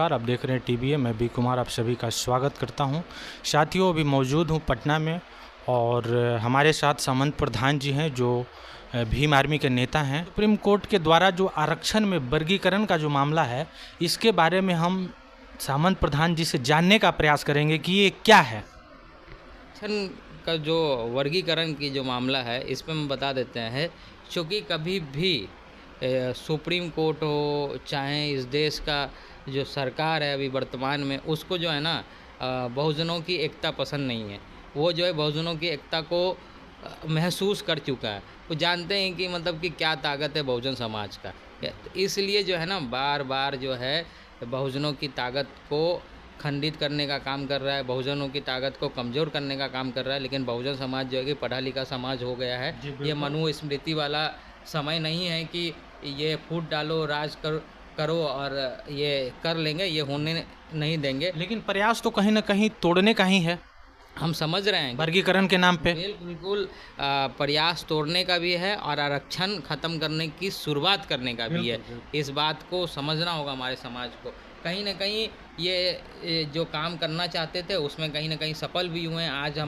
नमस्कार, आप देख रहे हैं टीवीए। मैं बी कुमार आप सभी का स्वागत करता हूं। साथियों, अभी मौजूद हूं पटना में और हमारे साथ सामंत प्रधान जी हैं जो भीम आर्मी के नेता हैं। सुप्रीम कोर्ट के द्वारा जो आरक्षण में वर्गीकरण का जो मामला है, इसके बारे में हम सामंत प्रधान जी से जानने का प्रयास करेंगे कि ये क्या है। आरक्षण का जो वर्गीकरण की जो मामला है, इस पे हम बता देते हैं क्योंकि कभी भी सुप्रीम कोर्ट हो चाहे इस देश का जो सरकार है अभी वर्तमान में, उसको जो है ना बहुजनों की एकता पसंद नहीं है। वो जो है बहुजनों की एकता को महसूस कर चुका है। वो जानते हैं कि मतलब कि क्या ताकत है बहुजन समाज का, इसलिए जो है ना बार बार जो है बहुजनों की ताकत को खंडित करने का काम कर रहा है, बहुजनों की ताकत को कमज़ोर करने का काम कर रहा है। लेकिन बहुजन समाज जो है कि पढ़ा लिखा समाज हो गया है। ये मनुस्मृति वाला समय नहीं है कि ये फूट डालो राज करो और ये कर लेंगे, ये होने नहीं देंगे। लेकिन प्रयास तो कहीं ना कहीं तोड़ने का ही है, हम समझ रहे हैं वर्गीकरण के नाम पे। बिल्कुल प्रयास तोड़ने का भी है और आरक्षण ख़त्म करने की शुरुआत करने का भी है। इस बात को समझना होगा हमारे समाज को। कहीं ना कहीं ये जो काम करना चाहते थे उसमें कहीं ना कहीं सफल भी हुए हैं। आज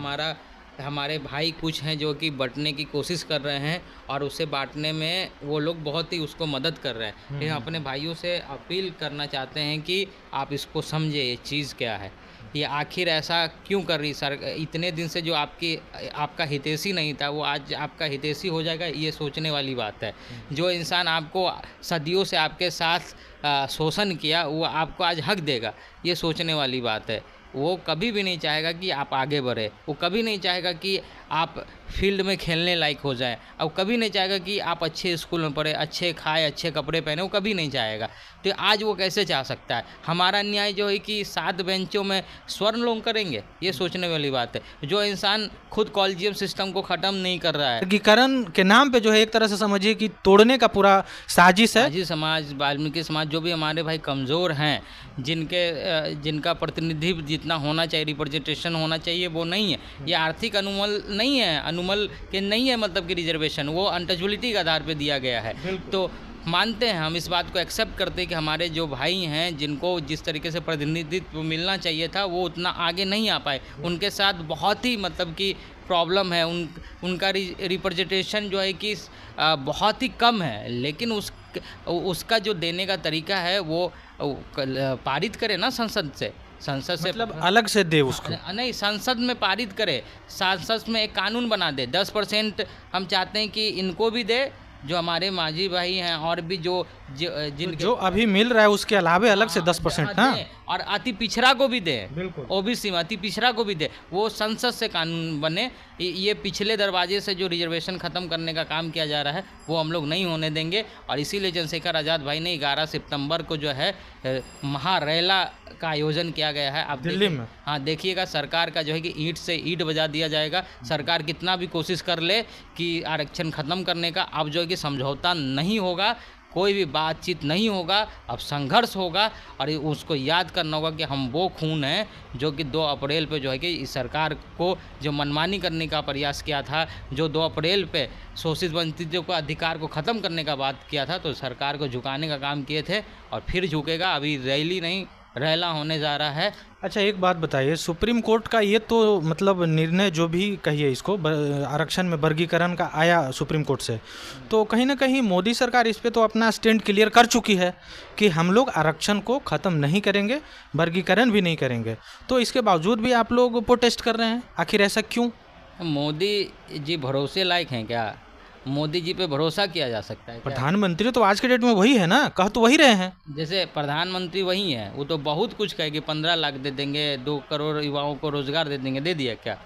हमारे भाई कुछ हैं जो कि बंटने की कोशिश कर रहे हैं और उसे बांटने में वो लोग बहुत ही उसको मदद कर रहे हैं। लेकिन अपने भाइयों से अपील करना चाहते हैं कि आप इसको समझे, ये चीज़ क्या है, ये आखिर ऐसा क्यों कर रही सर। इतने दिन से जो आपका हितैषी नहीं था वो आज आपका हितैषी हो जाएगा, ये सोचने वाली बात है। जो इंसान आपको सदियों से आपके साथ शोषण किया वो आपको आज हक देगा, ये सोचने वाली बात है। वो कभी भी नहीं चाहेगा कि आप आगे बढ़े, वो कभी नहीं चाहेगा कि आप फील्ड में खेलने लायक हो जाए, अब कभी नहीं चाहेगा कि आप अच्छे स्कूल में पढ़े, अच्छे खाए, अच्छे कपड़े पहने, वो कभी नहीं चाहेगा। तो आज वो कैसे चाह सकता है। हमारा न्याय जो है कि 7 बेंचों में स्वर्ण लोग करेंगे, ये सोचने वाली बात है। जो इंसान खुद कॉलेजियम सिस्टम को ख़त्म नहीं कर रहा है, वर्गीकरण के नाम पे जो है एक तरह से समझिए कि तोड़ने का पूरा साजिश है। साझी समाज, वाल्मीकि समाज, जो भी हमारे भाई कमज़ोर हैं, जिनका प्रतिनिधित्व जितना होना चाहिए, रिप्रेजेंटेशन होना चाहिए, वो नहीं है। ये आर्थिक अनुमल नहीं है, अनुमल के नहीं है, मतलब कि रिजर्वेशन वो अनटचबिलिटी के आधार पे दिया गया है। तो मानते हैं, हम इस बात को एक्सेप्ट करते हैं कि हमारे जो भाई हैं जिनको जिस तरीके से प्रतिनिधित्व मिलना चाहिए था वो उतना आगे नहीं आ पाए। उनके साथ बहुत ही मतलब कि प्रॉब्लम है। उनका रिप्रेजेंटेशन जो है कि बहुत ही कम है। लेकिन उसका जो देने का तरीका है वो पारित करे ना संसद से मतलब अलग से दे उसको, नहीं, संसद में पारित करे, संसद में एक कानून बना दे। 10% हम चाहते हैं कि इनको भी दे, जो हमारे मांझी भाई हैं और भी जो अभी मिल रहा है उसके अलावा अलग से 10% ना, और अति पिछड़ा को भी दे, ओबीसी में अति पिछड़ा को भी दे। वो संसद से कानून बने। ये पिछले दरवाजे से जो रिजर्वेशन ख़त्म करने का काम किया जा रहा है वो हम लोग नहीं होने देंगे। और इसीलिए चंद्रशेखर आज़ाद भाई ने 11 सितंबर को जो है महारैला का आयोजन किया गया है। आप दिल्ली में, हाँ देखिएगा, सरकार का जो है कि ईंट से ईंट बजा दिया जाएगा। सरकार कितना भी कोशिश कर ले कि आरक्षण ख़त्म करने का, अब जो है कि समझौता नहीं होगा, कोई भी बातचीत नहीं होगा, अब संघर्ष होगा। और उसको याद करना होगा कि हम वो खून हैं जो कि 2 अप्रैल पे जो है कि इस सरकार को जो मनमानी करने का प्रयास किया था, जो 2 अप्रैल पे शोषित वंचितों का अधिकार को ख़त्म करने का बात किया था, तो सरकार को झुकाने का काम किए थे और फिर झुकेगा। अभी रैली नहीं, रैला होने जा रहा है। अच्छा एक बात बताइए, सुप्रीम कोर्ट का ये तो मतलब निर्णय जो भी कहिए इसको, आरक्षण में वर्गीकरण का आया सुप्रीम कोर्ट से, तो कहीं ना कहीं मोदी सरकार इस पे तो अपना स्टैंड क्लियर कर चुकी है कि हम लोग आरक्षण को ख़त्म नहीं करेंगे, वर्गीकरण भी नहीं करेंगे। तो इसके बावजूद भी आप लोग प्रोटेस्ट कर रहे हैं, आखिर ऐसा क्यों? मोदी जी भरोसे लायक हैं क्या? मोदी जी पे भरोसा किया जा सकता है? प्रधानमंत्री तो आज के डेट में वही है ना, कह तो वही रहे हैं। जैसे प्रधानमंत्री वही है, वो तो बहुत कुछ कहे कि 15 लाख दे देंगे, 2 करोड़ युवाओं को रोजगार दे देंगे, दे दिया क्या?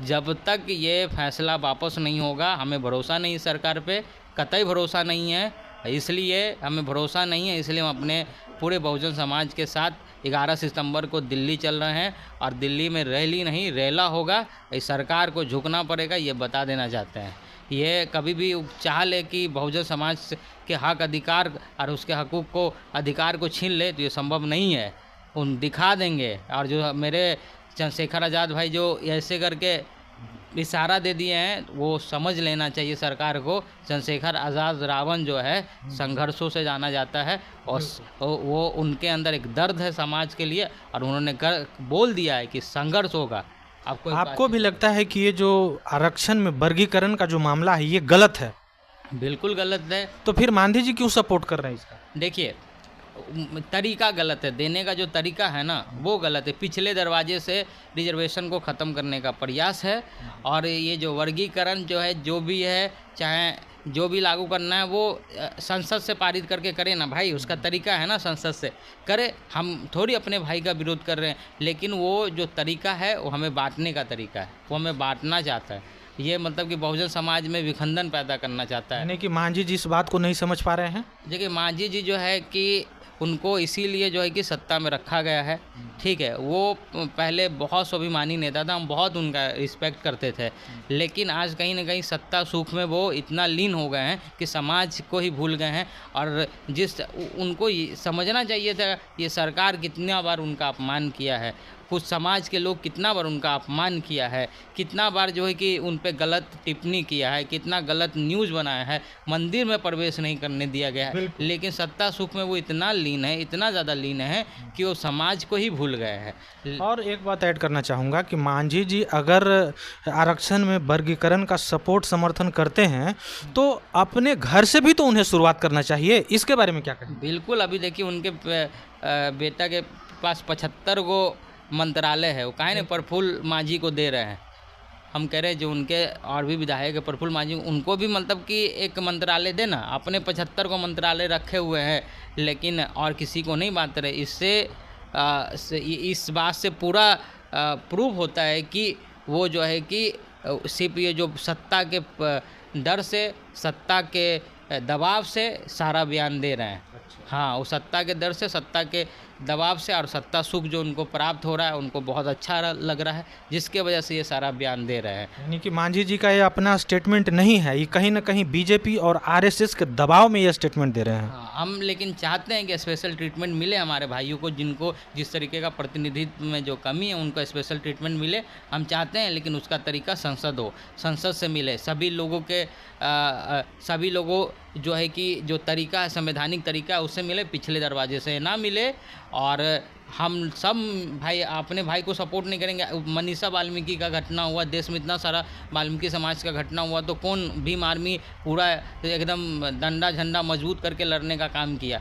जब तक ये फैसला वापस नहीं होगा हमें भरोसा नहीं, सरकार पे कतई भरोसा नहीं है। इसलिए हमें भरोसा नहीं है, इसलिए हम अपने पूरे बहुजन समाज के साथ 11 सितंबर को दिल्ली चल रहे हैं और दिल्ली में रैली नहीं, रैला होगा। इस सरकार को झुकना पड़ेगा, ये बता देना चाहते हैं। ये कभी भी चाह ले कि बहुजन समाज के हक अधिकार और उसके हकूक़ को अधिकार को छीन ले, तो ये संभव नहीं है। उन दिखा देंगे। और जो मेरे चंद्रशेखर आज़ाद भाई जो ऐसे करके इशारा दे दिए हैं, वो समझ लेना चाहिए सरकार को। चंद्रशेखर आज़ाद रावण जो है संघर्षों से जाना जाता है, और वो उनके अंदर एक दर्द है समाज के लिए, और उन्होंने बोल दिया है कि संघर्ष होगा। आपको भी लगता है कि ये जो आरक्षण में वर्गीकरण का जो मामला है ये गलत है? बिल्कुल गलत है। तो फिर मांझी जी क्यों सपोर्ट कर रहे हैं इसका? देखिए, तरीका गलत है, देने का जो तरीका है ना वो गलत है। पिछले दरवाजे से रिजर्वेशन को ख़त्म करने का प्रयास है, और ये जो वर्गीकरण जो है, जो भी है, चाहे जो भी लागू करना है वो संसद से पारित करके करे ना भाई, उसका तरीका है ना, संसद से करे। हम थोड़ी अपने भाई का विरोध कर रहे हैं, लेकिन वो जो तरीका है वो हमें बांटने का तरीका है, वो हमें बांटना चाहता है। ये मतलब कि बहुजन समाज में विखंडन पैदा करना चाहता है। यानी कि मांझी जी इस बात को नहीं समझ पा रहे हैं। देखिए, मांझी जी जो है कि उनको इसीलिए जो है कि सत्ता में रखा गया है, ठीक है। वो पहले बहुत स्वाभिमानी नेता था, हम बहुत उनका रिस्पेक्ट करते थे, लेकिन आज कहीं ना कहीं सत्ता सुख में वो इतना लीन हो गए हैं कि समाज को ही भूल गए हैं। और उनको समझना चाहिए था ये सरकार कितना बार उनका अपमान किया है, कुछ समाज के लोग कितना बार उनका अपमान किया है, कितना बार जो है कि उन पे गलत टिप्पणी किया है, कितना गलत न्यूज़ बनाया है, मंदिर में प्रवेश नहीं करने दिया गया है, लेकिन सत्ता सुख में वो इतना लीन है, इतना ज़्यादा लीन है कि वो समाज को ही भूल गए हैं। और एक बात ऐड करना चाहूँगा कि मांझी जी अगर आरक्षण में वर्गीकरण का सपोर्ट समर्थन करते हैं तो अपने घर से भी तो उन्हें शुरुआत करना चाहिए, इसके बारे में क्या कहें? बिल्कुल, अभी देखिए उनके बेटा के पास 75 गो मंत्रालय है, वो काहे ने प्रफुल्ल मांझी को दे रहे हैं। हम कह रहे हैं जो उनके और भी विधायक है प्रफुल्ल मांझी, उनको भी मतलब कि एक मंत्रालय देना। अपने 75 को मंत्रालय रखे हुए हैं, लेकिन और किसी को नहीं बांट रहे। इससे इस बात से पूरा प्रूव होता है कि वो जो है कि सिर्फ ये जो सत्ता के डर से, सत्ता के दबाव से सारा बयान दे रहे हैं। हाँ, वो सत्ता के डर से, सत्ता के दबाव से, और सत्ता सुख जो उनको प्राप्त हो रहा है उनको बहुत अच्छा लग रहा है, जिसके वजह से ये सारा बयान दे रहे हैं। यानी कि मांझी जी का ये अपना स्टेटमेंट नहीं है, ये कहीं ना कहीं बीजेपी और आरएसएस के दबाव में ये स्टेटमेंट दे रहे हैं। हाँ, हम लेकिन चाहते हैं कि स्पेशल ट्रीटमेंट मिले हमारे भाइयों को, जिनको जिस तरीके का प्रतिनिधित्व में जो कमी है उनको स्पेशल ट्रीटमेंट मिले, हम चाहते हैं। लेकिन उसका तरीका संसद हो, संसद से मिले सभी लोगों के, सभी लोगों जो है कि जो तरीका है, संवैधानिक तरीका है, उससे मिले, पिछले दरवाजे से ना मिले। और हम सब भाई अपने भाई को सपोर्ट नहीं करेंगे। मनीषा वाल्मीकि का घटना हुआ, देश में इतना सारा वाल्मीकि समाज का घटना हुआ, तो कौन भीम आर्मी पूरा एकदम डंडा झंडा मजबूत करके लड़ने का काम किया।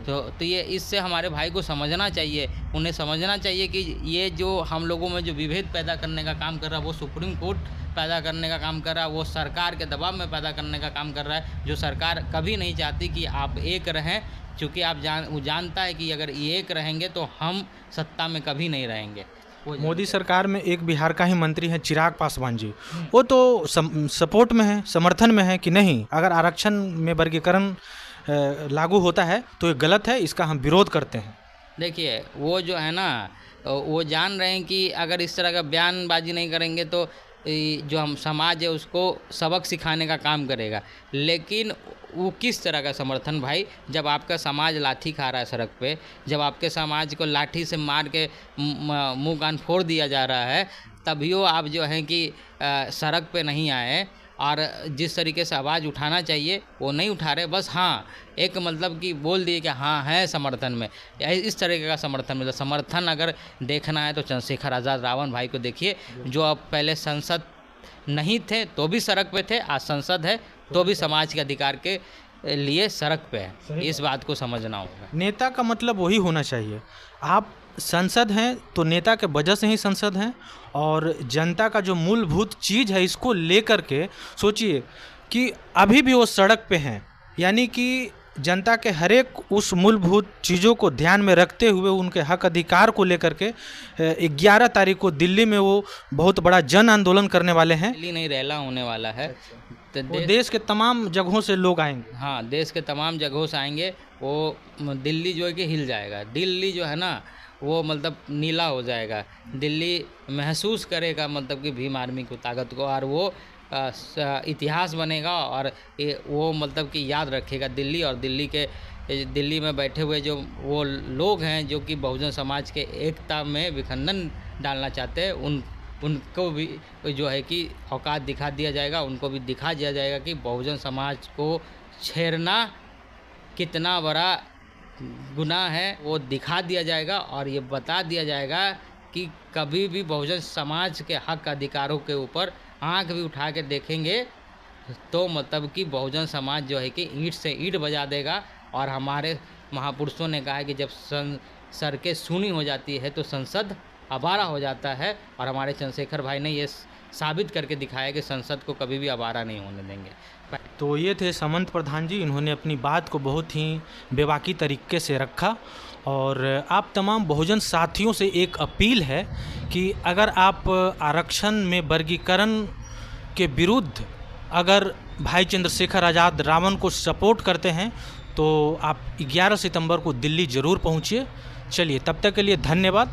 तो ये इससे हमारे भाई को समझना चाहिए, उन्हें समझना चाहिए कि ये जो हम लोगों में जो विभेद पैदा करने का काम कर रहा है वो सुप्रीम कोर्ट पैदा करने का काम कर रहा है, वो सरकार के दबाव में पैदा करने का काम कर रहा है, जो सरकार कभी नहीं चाहती कि आप एक रहें। क्योंकि वो जानता है कि अगर ये एक रहेंगे तो हम सत्ता में कभी नहीं रहेंगे। मोदी सरकार में एक बिहार का ही मंत्री है चिराग पासवान जी, वो तो सपोर्ट में है, समर्थन में है कि नहीं, अगर आरक्षण में वर्गीकरण लागू होता है तो ये गलत है, इसका हम विरोध करते हैं। देखिए, वो जो है ना, वो जान रहे हैं कि अगर इस तरह का बयानबाजी नहीं करेंगे तो जो हम समाज है उसको सबक सिखाने का काम करेगा। लेकिन वो किस तरह का समर्थन भाई, जब आपका समाज लाठी खा रहा है सड़क पे, जब आपके समाज को लाठी से मार के मुंह कान फोड़ दिया जा रहा है, तभियो आप जो है कि सड़क पे नहीं आए, और जिस तरीके से आवाज़ उठाना चाहिए वो नहीं उठा रहे। बस हाँ, एक मतलब कि बोल दिए कि हाँ है समर्थन में, इस तरीके का समर्थन मिला। समर्थन अगर देखना है तो चंद्रशेखर आज़ाद रावण भाई को देखिए, जो अब पहले संसद नहीं थे तो भी सड़क पे थे, आज संसद है तो भी समाज के अधिकार के लिए सड़क पे है। इस बात को समझना होगा। नेता का मतलब वही होना चाहिए, आप संसद हैं तो नेता के वजह से ही संसद हैं, और जनता का जो मूलभूत चीज़ है इसको लेकर के सोचिए कि अभी भी वो सड़क पे हैं। यानी कि जनता के हर एक उस मूलभूत चीज़ों को ध्यान में रखते हुए उनके हक अधिकार को लेकर के 11 तारीख को दिल्ली में वो बहुत बड़ा जन आंदोलन करने वाले हैं। दिल्ली नहीं, रैला होने वाला है। तो देश के तमाम जगहों से लोग आएंगे। हाँ, देश के तमाम जगहों से आएंगे। वो दिल्ली जो है कि हिल जाएगा, दिल्ली जो है ना वो मतलब नीला हो जाएगा। दिल्ली महसूस करेगा मतलब कि भीम आर्मी की ताकत को, और वो इतिहास बनेगा, और वो मतलब कि याद रखेगा दिल्ली। और दिल्ली में बैठे हुए जो वो लोग हैं जो कि बहुजन समाज के एकता में विखंडन डालना चाहते हैं, उनको भी जो है कि औकात दिखा दिया जाएगा, उनको भी दिखा दिया जाएगा कि बहुजन समाज को छेड़ना कितना बड़ा गुनाह है, वो दिखा दिया जाएगा। और ये बता दिया जाएगा कि कभी भी बहुजन समाज के हक अधिकारों के ऊपर आंख भी उठा के देखेंगे तो मतलब कि बहुजन समाज जो है कि ईंट से ईंट बजा देगा। और हमारे महापुरुषों ने कहा है कि जब सड़कें सूनी हो जाती है तो संसद आवारा हो जाता है। और हमारे चंद्रशेखर भाई ने ये साबित करके दिखाया कि संसद को कभी भी आवारा नहीं होने देंगे। तो ये थे सामंत प्रधान जी, इन्होंने अपनी बात को बहुत ही बेबाकी तरीके से रखा। और आप तमाम बहुजन साथियों से एक अपील है कि अगर आप आरक्षण में वर्गीकरण के विरुद्ध अगर भाई चंद्रशेखर आज़ाद रावण को सपोर्ट करते हैं तो आप 11 सितंबर को दिल्ली ज़रूर पहुँचिए। चलिए, तब तक के लिए धन्यवाद।